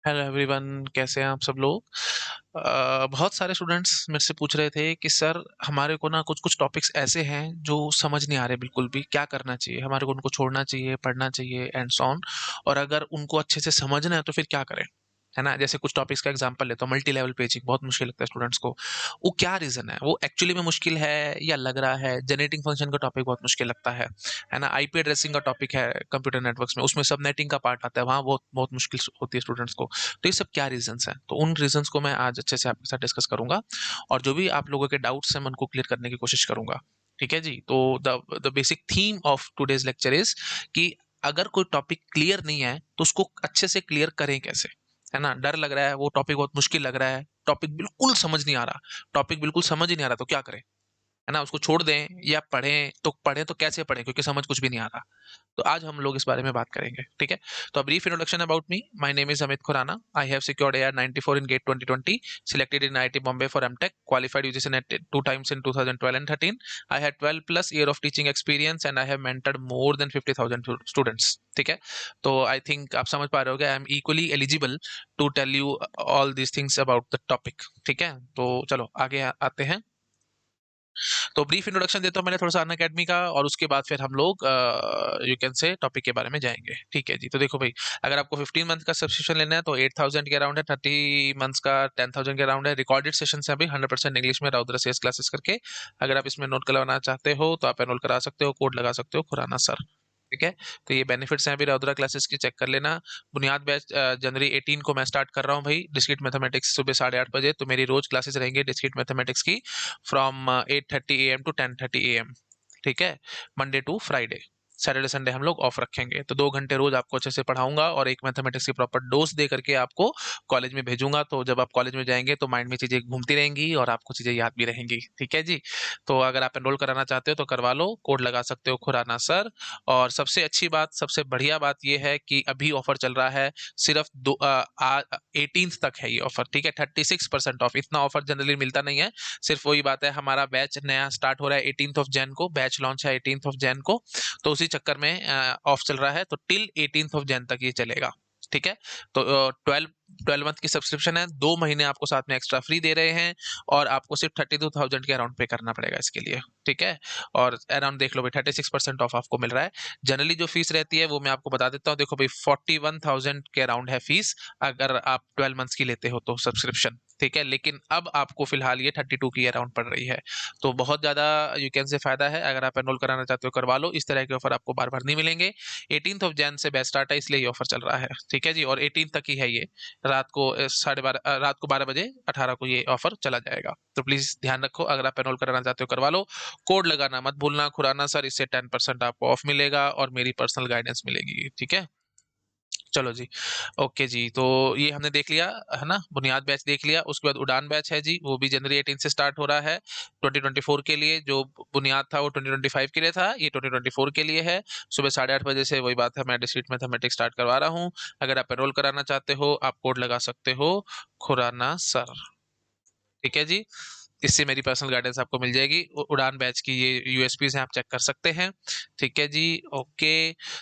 Hello everyone, कैसे हैं आप सब लोग। बहुत सारे स्टूडेंट्स मेरे से पूछ रहे थे कि सर हमारे को ना कुछ कुछ टॉपिक्स ऐसे हैं जो समझ नहीं आ रहे बिल्कुल भी, क्या करना चाहिए हमारे को, उनको छोड़ना चाहिए, पढ़ना चाहिए एंड सो ऑन। और अगर उनको अच्छे से समझना है तो फिर क्या करें, है ना। जैसे कुछ टॉपिक्स का एग्जांपल लेता हूँ, मल्टी लेवल पेजिंग बहुत मुश्किल लगता है स्टूडेंट्स को। वो क्या रीजन है, वो एक्चुअली में मुश्किल है या लग रहा है। जनरेटिंग फंक्शन का टॉपिक बहुत मुश्किल लगता है ना। आईपी एड्रेसिंग का टॉपिक है कंप्यूटर नेटवर्क्स में, उसमें सब नेटिंग का पार्ट आता है, वहाँ बहुत बहुत मुश्किल होती है स्टूडेंट्स को। तो ये सब क्या रीजंस हैं, तो उन रीजंस को मैं आज अच्छे से आपके साथ डिस्कस करूंगा। और जो भी आप लोगों के डाउट्स हैं मैं उनको क्लियर करने की कोशिश करूंगा। ठीक है जी। तो the basic theme of today's lecture is कि अगर कोई टॉपिक क्लियर नहीं है तो उसको अच्छे से क्लियर करें कैसे, है ना। डर लग रहा है, वो टॉपिक बहुत मुश्किल लग रहा है, टॉपिक बिल्कुल समझ नहीं आ रहा, टॉपिक बिल्कुल समझ ही नहीं आ रहा, तो क्या करें, है ना। उसको छोड़ दें या पढ़ें तो कैसे पढ़ें, क्योंकि समझ कुछ भी नहीं आ रहा। तो आज हम लोग इस बारे में बात करेंगे, ठीक है। तो brief introduction about me, my name is Amit Khurana. I have secured AR 94 in GATE 2020, selected in IIT Bombay for MTech, qualified UGC NET two times in 2012 and 13. I had 12 plus year of teaching experience and I have mentored more than 50,000 students, ठीक है। तो I think आप समझ पा रहे होगे, I am equally eligible to tell you all these things about the topic, ठीक है। तो चलो आगे आते हैं। तो ब्रीफ इंट्रोडक्शन देता हूँ मैंने थोड़ा सा अन अकेडमी का, और उसके बाद फिर हम लोग यू कैन से टॉपिक के बारे में जाएंगे, ठीक है जी। तो देखो भाई, अगर आपको 15 मंथ का सब्सक्रिप्शन लेना है तो 8,000 के अराउंड है, 30 मंथ्स का 10,000 के अराउंड है। रिकॉर्डेड सेशन है अभी 100% इंग्लिश में, राउद्र सेस क्लासेस करके। अगर आप इसमें नोट करवाना चाहते हो तो आप एनरोल करा सकते हो, कोड लगा सकते हो खुराना सर, ठीक है। तो ये बेनिफिट्स हैं अभी राउद्रा क्लासेस की, चेक कर लेना। बुनियाद बैच जनवरी 18 को मैं स्टार्ट कर रहा हूँ भाई, डिस्क्रीट मैथमेटिक्स सुबह 8:30 बजे। तो मेरी रोज क्लासेस रहेंगी डिस्क्रीट मैथमेटिक्स की, फ्रॉम 8:30 AM to 10:30 AM, ठीक है। Monday to Friday, Saturday Sunday हम लोग ऑफ रखेंगे। तो 2 घंटे रोज आपको अच्छे से पढ़ाऊंगा और एक मैथमेटिक्स की प्रॉपर डोज दे करके आपको कॉलेज में भेजूंगा। तो जब आप कॉलेज में जाएंगे तो माइंड में चीजें घूमती रहेंगी और आपको चीजें याद भी रहेंगी, ठीक है जी। तो अगर आप एनरोल कराना चाहते हो तो करवा लो, कोड लगा सकते हो खुराना सर। और सबसे अच्छी बात, सबसे बढ़िया बात ये है कि अभी ऑफर चल रहा है, सिर्फ 18th तक है ये ऑफर, ठीक है। 36% ऑफ, इतना ऑफर जनरली मिलता नहीं है। सिर्फ वही बात है, हमारा बैच नया स्टार्ट हो रहा है 18th of Jan को, बैच लॉन्च है 18th of Jan को। तो उसी चक्कर में ऑफ चल रहा है, तो टिल 18th of Jan तक ये चलेगा, ठीक है। तो 12 मंथ की सब्सक्रिप्शन है, 2 महीने आपको साथ में एक्स्ट्रा फ्री दे रहे हैं। और आपको सिर्फ 32,000 के अराउंड पे करना पड़ेगा इसके लिए, ठीक है। और अराउंड देख लो भाई, 36% ऑफ आपको मिल रहा है। जनरली जो फीस रहती है वो मैं आपको बता देता हूँ, देखो भाई 41,000 के अराउंड है फीस, अगर आप 12 मंथ्स की लेते हो तो सब्सक्रिप्शन, ठीक है। लेकिन अब आपको फिलहाल ये 32 की अराउंड पड़ रही है। तो बहुत ज्यादा यू कैन से फायदा है, अगर आप एनरोल कराना चाहते हो करवा लो, इस तरह के ऑफर आपको बार बार नहीं मिलेंगे। 18th of Jan से बैच स्टार्ट है, इसलिए ये ऑफर चल रहा है, ठीक है जी। और 18 तक ही है ये, रात को 12:30, रात को 12 बजे 18 को ये ऑफर चला जाएगा। तो प्लीज ध्यान रखो, अगर आप एनरोल कराना चाहते हो करवा लो। कोड लगाना मत भूलना खुराना सर, इससे 10% आपको ऑफ मिलेगा और मेरी पर्सनल गाइडेंस मिलेगी, ठीक है। चलो जी, ओके जी। तो ये हमने देख लिया, है ना, बुनियाद बैच देख लिया। उसके बाद उड़ान बैच है जी, वो भी जनवरी 18 से स्टार्ट हो रहा है 2024 के लिए। जो बुनियाद था वो 2025 के लिए था, ये 2024 के लिए है। सुबह 8:30 बजे से, वही बात है, मैं डिस्क्रीट मैथमेटिक्स स्टार्ट करवा रहा हूँ। अगर आप एनरोल कराना चाहते हो आप कोड लगा सकते हो खुराना सर, ठीक है जी। इससे मेरी पर्सनल गाइडेंस आपको मिल जाएगी। उड़ान बैच की ये यूएसपीज हैं, आप चेक कर सकते हैं, ठीक है जी। ओके।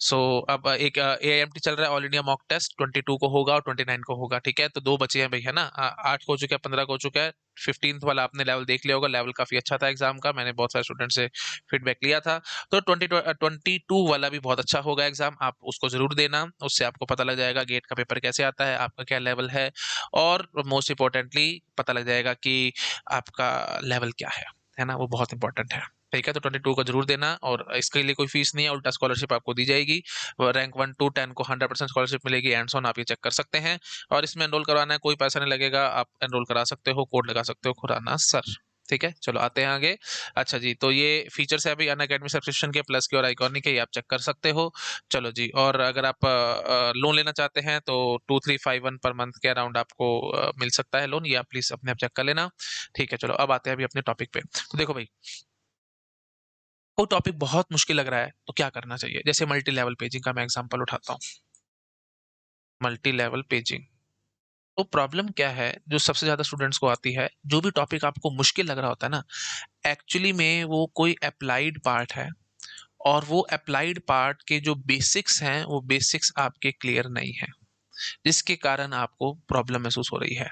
सो अब एक AIMT चल रहा है, ऑल इंडिया मॉक टेस्ट 22 को होगा और 29 को होगा, ठीक है। तो 2 बचे हैं भाई, है ना। 8 को हो चुका है, 15 को हो चुका है। 15th वाला आपने लेवल देख लिया होगा, लेवल काफी अच्छा था एग्जाम का, मैंने बहुत सारे स्टूडेंट से फीडबैक लिया था। तो 22 वाला भी बहुत अच्छा होगा एग्जाम, आप उसको जरूर देना। उससे आपको पता लग जाएगा गेट का पेपर कैसे आता है, आपका क्या लेवल है, और मोस्ट इंपॉर्टेंटली पता लग जाएगा कि आपका लेवल क्या है ना। वो बहुत इंपॉर्टेंट है, ठीक है। तो 22 को जरूर देना, और इसके लिए कोई फीस नहीं है, उल्टा स्कॉलरशिप आपको दी जाएगी। रैंक 1 to 10 को 100% स्कॉलरशिप मिलेगी, एंड्स ऑन आप ये चेक कर सकते हैं। और इसमें एनरोल करवाना है, कोई पैसा नहीं लगेगा, आप एनरोल करा सकते हो, कोड लगा सकते हो खुराना सर, ठीक है। चलो आते हैं आगे। अच्छा जी, तो ये फीचर्स है अभी अन अकेडमी सब्सक्रिप्शन के, प्लस के और आइकॉनिक के, ये आप चेक कर सकते हो। चलो जी, और अगर आप लोन लेना चाहते हैं तो 2351 पर मंथ के अराउंड आपको मिल सकता है लोन, ये आप प्लीज अपने आप चेक कर लेना, ठीक है। चलो अब आते हैं अभी अपने टॉपिक पे। तो देखो भाई, कोई टॉपिक बहुत मुश्किल लग रहा है तो क्या करना चाहिए। जैसे मल्टी लेवल पेजिंग का मैं एग्जांपल उठाता हूँ, मल्टी लेवल पेजिंग। तो प्रॉब्लम क्या है जो सबसे ज्यादा स्टूडेंट्स को आती है, जो भी टॉपिक आपको मुश्किल लग रहा होता है ना, एक्चुअली में वो कोई अप्लाइड पार्ट है, और वो अप्लाइड पार्ट के जो बेसिक्स हैं वो बेसिक्स आपके क्लियर नहीं है। जिसके कारण आपको प्रॉब्लम महसूस हो रही है।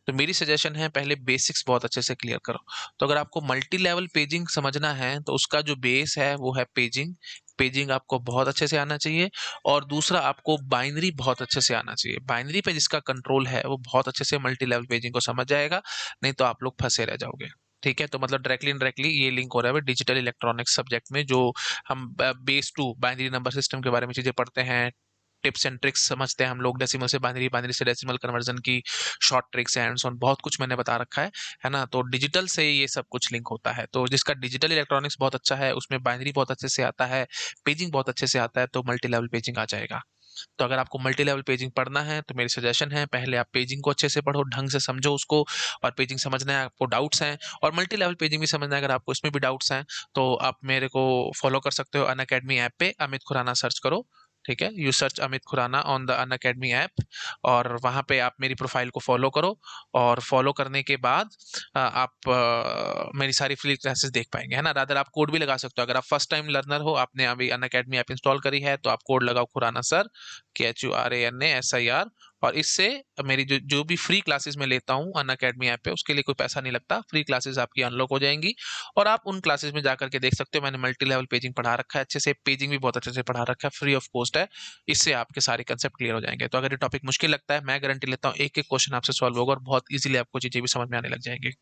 तो मेरी सजेशन है पहले बेसिक्स बहुत अच्छे से क्लियर करो। तो अगर आपको मल्टी लेवल पेजिंग समझना है तो उसका जो बेस है वो है पेजिंग। पेजिंग आपको बहुत अच्छे से आना चाहिए और दूसरा आपको बाइनरी बहुत अच्छे से आना चाहिए। बाइनरी पे जिसका कंट्रोल है वो बहुत अच्छे से मल्टी लेवल पेजिंग को समझ जाएगा, नहीं तो आप लोग फँसे रह जाओगे। ठीक है? तो मतलब डायरेक्टली इनडायरेक्टली ये लिंक हो रहा है डिजिटल इलेक्ट्रॉनिक्स सब्जेक्ट में जो हम बेस 2 बाइनरी नंबर सिस्टम के बारे में चीज़ें पढ़ते हैं। टिप्स एंड ट्रिक्स समझते हैं हम लोग, डेसिमल से बाइनरी, बाइनरी से डेसिमल कन्वर्जन की short tricks and so on, बहुत कुछ मैंने बता रखा है ना? तो डिजिटल से ये सब कुछ लिंक होता है। तो जिसका डिजिटल इलेक्ट्रॉनिक्स बहुत अच्छा है, उसमें बाइनरी बहुत अच्छे से आता है, पेजिंग बहुत अच्छे से आता है, तो मल्टी लेवल पेजिंग आ जाएगा। तो अगर आपको मल्टी लेवल पेजिंग पढ़ना है, तो मेरी सजेशन है पहले आप पेजिंग को अच्छे से पढ़ो, ढंग से समझो उसको और पेजिंग समझना है, आपको डाउट्स हैं और मल्टी लेवल पेजिंग भी समझना है, अगर आपको इसमें भी डाउट्स हैं, तो आप मेरे को फॉलो कर सकते हो अनअकैडमी ऐप पे, अमित खुराना सर्च करो। ठीक है? You search Amit Khurana on the Unacademy app और वहाँ पे आप मेरी प्रोफाइल को फॉलो करो और फॉलो करने के बाद आप मेरी सारी फ्री क्लासेस देख पाएँगे, है ना? रादर आप कोड भी लगा सकते हो, अगर आप फर्स्ट टाइम लर्नर हो, आपने अभी अनअकैडमी ऐप इंस्टॉल करी है, तो आप कोड लगाओ खुराना सर, KHURANASIR, और इससे मेरी जो जो भी फ्री क्लासेस मैं लेता हूँ अनअकैडमी ऐप पे, उसके लिए कोई पैसा नहीं लगता, फ्री क्लासेस आपकी अनलॉक हो जाएँगी और आप उन क्लासेस में जाकर के देख सकते हो। मैंने मल्टी लेवल पेजिंग पढ़ा रखा है अच्छे से, पेजिंग भी बहुत अच्छे से पढ़ा रखा है, फ्री ऑफ कॉस्ट है। इससे आपके सारे कंसेप्ट क्लियर हो जाएँगे। तो अगर ये टॉपिक मुश्किल लगता है, मैं गारंटी लेता हूँ एक-एक क्वेश्चन आपसे सॉल्व होगा और बहुत ईज़िली आपको चीज़ें भी समझ में आने लग जाएँगी।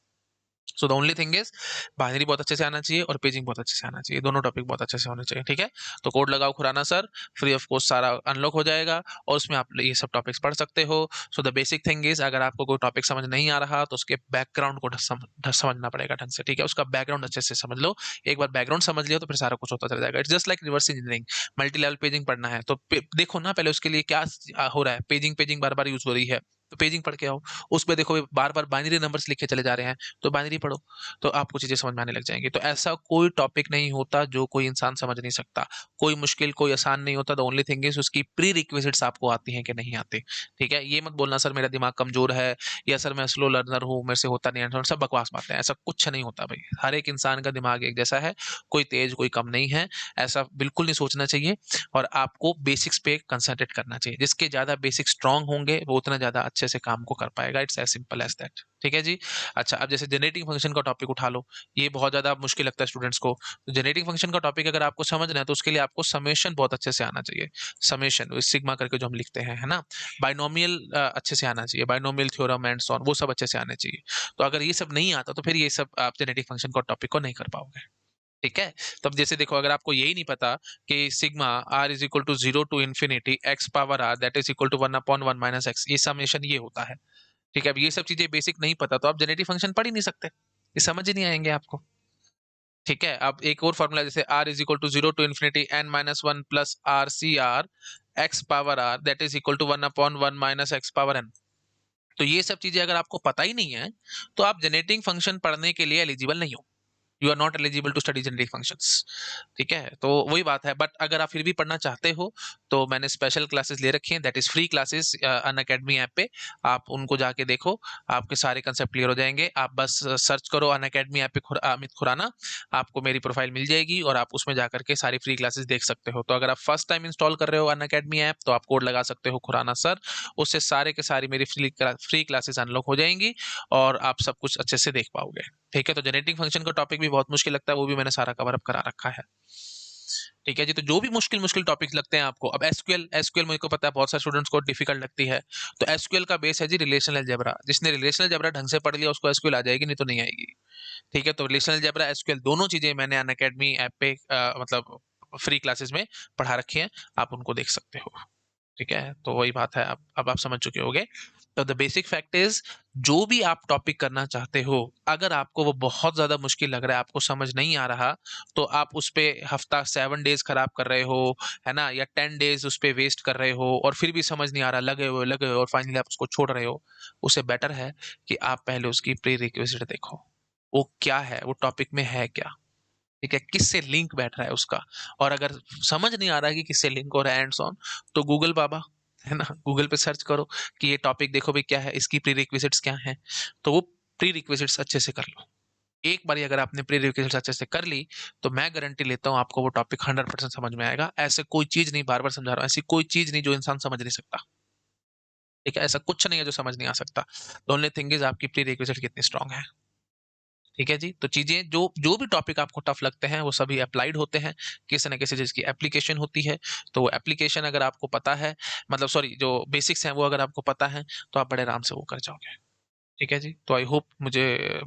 So the only thing is binary बहुत अच्छे से आना चाहिए और पेजिंग बहुत अच्छे से आना चाहिए, दोनों टॉपिक बहुत अच्छे से होने चाहिए। ठीक है? तो कोड लगाओ Khurana sir, free of cost सारा अनलॉक हो जाएगा और उसमें आप ये सब टॉपिक्स पढ़ सकते हो। So the basic thing is अगर आपको कोई टॉपिक समझ नहीं आ रहा तो उसके बैकग्राउंड को समझना पड़ेगा ढंग से। ठीक है? उसका बैकग्राउंड अच्छे से समझ लो। एक बार बैकग्राउंड समझ लिया तो फिर सारा कुछ होता चला जाएगा। It's just like reverse engineering. Multi level paging पढ़ना है तो देखो ना पहले उसके लिए क्या हो रहा है, पेजिंग पेजिंग बार बार यूज हो रही है, तो पेजिंग पढ़ के आओ। उसमें देखो बार बार बाइनरी नंबर्स लिखे चले जा रहे हैं, तो बाइनरी पढ़ो, तो आपको चीज़ें समझ में आने लग जाएँगी। तो ऐसा कोई टॉपिक नहीं होता जो कोई इंसान समझ नहीं सकता। कोई मुश्किल, कोई आसान नहीं होता। द ओनली थिंग इज़ उसकी प्री-रिक्विज़िट्स आपको आती हैं कि नहीं आती। ठीक है? ये मत बोलना सर मेरा दिमाग कमज़ोर है या सर मैं स्लो लर्नर हूँ, मेरे से होता नहीं है, सब बकवास बातें हैं। ऐसा कुछ नहीं होता भई। हर एक इंसान का दिमाग एक जैसा है, कोई तेज़, कोई कम नहीं है। ऐसा बिल्कुल नहीं सोचना चाहिए और आपको बेसिक्स पे कंसंट्रेट करना चाहिए। जिसके ज़्यादा बेसिक स्ट्रॉन्ग होंगे, वो उतना ज़्यादा अच्छे से काम को कर पाएगा। It's as simple as that. ठीक है जी? अच्छा, अब जैसे जनरेटिंग फंक्शन का टॉपिक उठा लो, ये बहुत ज़्यादा मुश्किल लगता है स्टूडेंट्स को। तो जनरेटिंग फंक्शन का टॉपिक अगर आपको समझना है तो उसके लिए आपको समेशन बहुत अच्छे से आना चाहिए। समेशन सिग्मा करके जो हम लिखते हैं, है ना? बायनोमियल अच्छे से आना चाहिए, binomial theorem and so on, वो सब अच्छे से आने चाहिए। तो अगर ये सब नहीं आता तो फिर ये सब आप जनरेटिंग फंक्शन का टॉपिक को नहीं कर पाओगे। ठीक है? तो अब जैसे देखो अगर आपको यही नहीं पता कि sigma r is equal to 0 to infinity x power r that is equal to 1 upon 1 minus x, ये समेशन ये होता है। ठीक है? अब ये सब चीज़ें बेसिक नहीं पता तो आप जनरेटिव फंक्शन पढ़ ही नहीं सकते। ये समझ ही नहीं आएँगे आपको। ठीक है? अब एक और फ़ॉर्मूला जैसे r is equal to 0 to infinity n minus 1 plus RCr x power r that is equal to 1 upon 1 minus x power n। तो ये सब चीज़ें अगर आपको पता ही नहीं है, तो आप जनरेटिंग फंक्शन पढ़ने के लिए एलिजिबल नहीं हो। You are not eligible to study generic functions. ठीक है? तो वही बात है, बट अगर आप फिर भी पढ़ना चाहते हो तो मैंने स्पेशल क्लासेस ले रखी हैं, that is free classes Unacademy app पे। आप उनको जाके देखो, आपके सारे कंसेप्ट क्लियर हो जाएंगे। आप बस सर्च करो अनअकैडमी ऐप पे अमित खुराना, आपको मेरी प्रोफाइल मिल जाएगी और आप उसमें जाकर के सारी फ्री क्लासेस देख सकते हो। तो अगर आप फर्स्ट टाइम इंस्टॉल कर रहे हो अनअकैडमी ऐप तो आप कोड लगा सकते हो खुराना सर, उससे सारे के सारी मेरी फ्री क्लासेस अनलॉक हो जाएंगी और आप सब कुछ अच्छे से देख पाओगे। ठीक है? तो जनरेटिंग फंक्शन का टॉपिक भी बहुत मुश्किल लगता है, वो भी मैंने सारा कवर अप करा रखा है। ठीक है जी? तो जो भी मुश्किल-मुश्किल टॉपिक्स लगते हैं आपको, अब एसक्यूएल मेरे को पता है बहुत सारे स्टूडेंट्स को डिफिकल्ट लगती है। तो एसक्यूएल का बेस है जी रिलेशनल अलजेब्रा। जिसने रिलेशनल अलजेब्रा ढंग से पढ़ लिया उसको एसक्यूएल आ जाएगी, नहीं तो नहीं आएगी। ठीक है? तो रिलेशनल अलजेब्रा, एसक्यूएल दोनों चीज़ें मैंने अनअकैडमी ऐप पे मतलब फ्री क्लासेस में पढ़ा रखी हैं, आप उनको देख सकते हो। ठीक है? तो वही बात है, अब आप समझ चुके होंगे। तो द बेसिक फैक्ट इज़ जो भी आप टॉपिक करना चाहते हो, अगर आपको वो बहुत ज़्यादा मुश्किल लग रहा है, आपको समझ नहीं आ रहा, तो आप उस पे हफ्ता 7 डेज़ खराब कर रहे हो, है ना? या 10 डेज़ उस पे वेस्ट कर रहे हो और फिर भी समझ नहीं आ रहा, लगे हुए और फाइनली आप उसको छोड़ रहे हो। उससे बेटर है कि आप पहले उसकी प्री-रिक्विज़िट देखो। वो क्या है? वो टॉपिक में है क्या? ठीक है? किससे लिंक बैठ रहा है उसका? और अगर समझ नहीं आ रहा है कि किससे लिंक हो रहा है एंड सो ऑन, तो गूगल बाबा, है ना? गूगल पे सर्च करो कि ये टॉपिक देखो भई क्या है, इसकी प्री-रिक्विज़िट्स क्या हैं? तो वो प्री-रिक्विज़िट्स अच्छे से कर लो। एक बारी अगर आपने प्री-रिक्विज़िट्स अच्छे से कर ली, तो मैं गारंटी लेता हूँ आपको वो टॉपिक 100% समझ में आएगा। ऐसे कोई चीज़ नहीं, बार-बार समझा रहा हूँ, ऐसी कोई चीज़ नहीं जो इंसान समझ नहीं सकता। ठीक है? ऐसा कुछ नहीं है जो समझ नहीं आ सकता। द ओनली थिंग इज़ आपकी प्री-रिक्विज़िट कितनी स्ट्रॉन्ग है। ठीक है जी? तो चीज़ें जो जो भी टॉपिक आपको टफ लगते हैं, वो सभी एप्लाइड होते हैं, किसी न किसी चीज़ की एप्लीकेशन होती है, तो वो एप्लीकेशन अगर आपको पता है, मतलब सॉरी, जो बेसिक्स हैं वो अगर आपको पता है, तो आप बड़े आराम से वो कर जाओगे। ठीक है जी? तो आई होप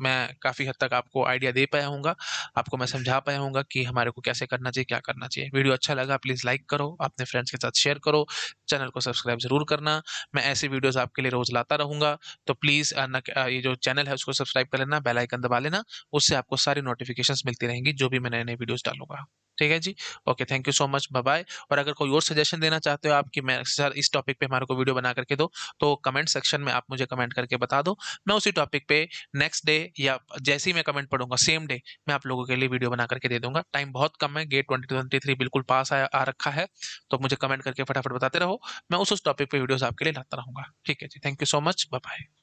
मैं काफ़ी हद तक आपको आइडिया दे पाया हूँगा, आपको मैं समझा पाया हूँगा कि हमारे को कैसे करना चाहिए, क्या करना चाहिए। वीडियो अच्छा लगा प्लीज़ लाइक करो, अपने फ्रेंड्स के साथ शेयर करो, चैनल को सब्सक्राइब ज़रूर करना। मैं ऐसी वीडियोज़ आपके लिए रोज़ लाता रहूँगा, तो प्लीज़ ये जो चैनल है उसको सब्सक्राइब कर लेना, बेल आइकन दबा लेना, उससे आपको सारी नोटिफ़िकेशंस मिलती रहेंगी, जो भी मैं नए-नए वीडियोज़ डालूँगा। ठीक है जी? Okay, thank you so much, bye bye. और अगर कोई और सजेशन देना चाहते हो आप कि मैं सर इस टॉपिक पे हमारे को वीडियो बना कर के दो, तो कमेंट सेक्शन में आप मुझे कमेंट करके बता दो। मैं उसी टॉपिक पे नेक्स्ट डे या जैसे ही मैं कमेंट पढ़ूँगा सेम डे मैं आप लोगों के लिए वीडियो बना करके दे दूँगा। टाइम बहुत कम है, गेट 2023 बिल्कुल पास आ रखा है, तो मुझे कमेंट करके फटाफट बताते रहो। मैं उस टॉपिक पे वीडियोज़ आपके लिए लाता रहूँगा। ठीक है जी, thank you so much, bye-bye.